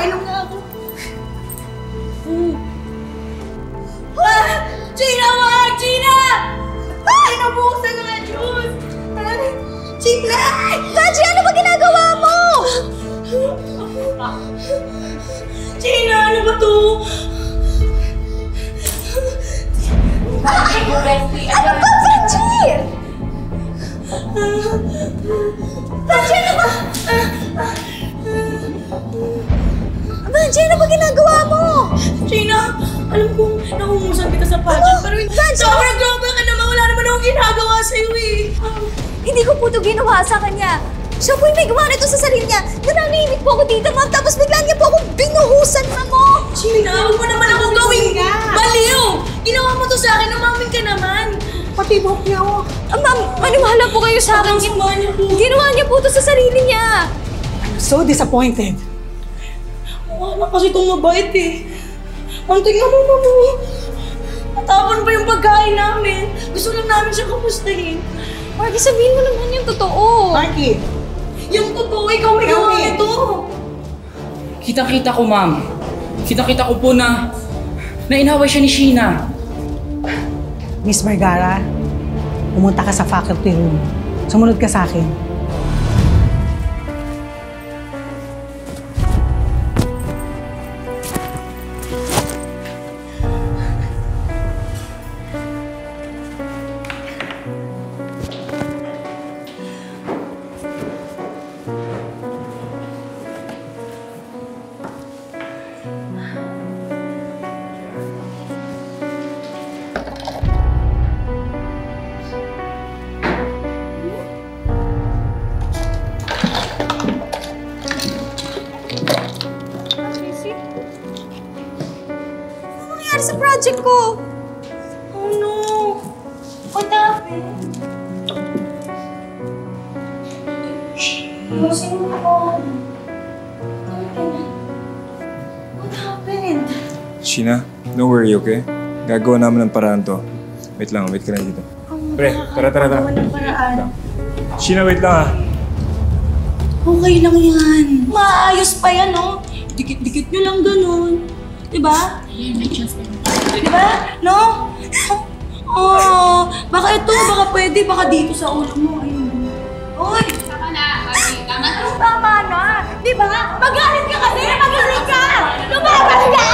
Inom nga ako. Gina, wag! Gina! Ay, nabukasan nga juice! Gina! Taji, ano ba ginagawa mo? Gina, ano ba to? Ano ba, Taji? Taji, ano ba? Taji, ano ba ginagawa mo? Gina, alam kong naumusan kita sa pageant, pero sobrang global ka naman. Wala naman akong ginagawa sa'yo eh. Hindi ko po ito ginawa sa kanya. Siya po yung may gawa nito sa sarili niya. Nananahimik po ako dito, ma'am. Tapos bigla niya po akong binuhusan, ma'am. Gina, huwag mo naman akong gawing baliw! Ginawa mo to sa akin, umamin ka naman. Pati buhok niya ako. Ma'am, maniwala po kayo sa akin. Ginawa niya po ito sa sarili niya. I'm so disappointed. Wala kasi itong mabait eh. Ang tingnan mo, mamu. Natapon pa yung pagkain namin. Gusto lang namin siya kamustahin. Marky, sabihin mo naman yung totoo. Marky! Yung totoo, ikaw may gawa nito. Kitang-kita ko, ma'am. Kitang-kita ko po na inaway siya ni Sheena. Miss Vergara, pumunta ka sa faculty room. Sumunod ka sa akin. Ano nangyari sa project ko? Oh no! What happened? Sino ako? What happened? Sheena, don't worry, okay? Gagawa namin ng paraan to. Wait lang, wait ka lang dito. Pre, tara. Gagawa ng paraan. Sheena, wait lang ah. Okay lang yan. Maayos pa yan, no? Dikit-dikit nyo lang ganun. Diba? Diba? No? Oh, baka ito, baka pwede, baka dito sa ulo mo. Ayun. Uy! Tama na, Tama na. Diba? Magalit ka kasi! Magalit ka! Lumaban ka!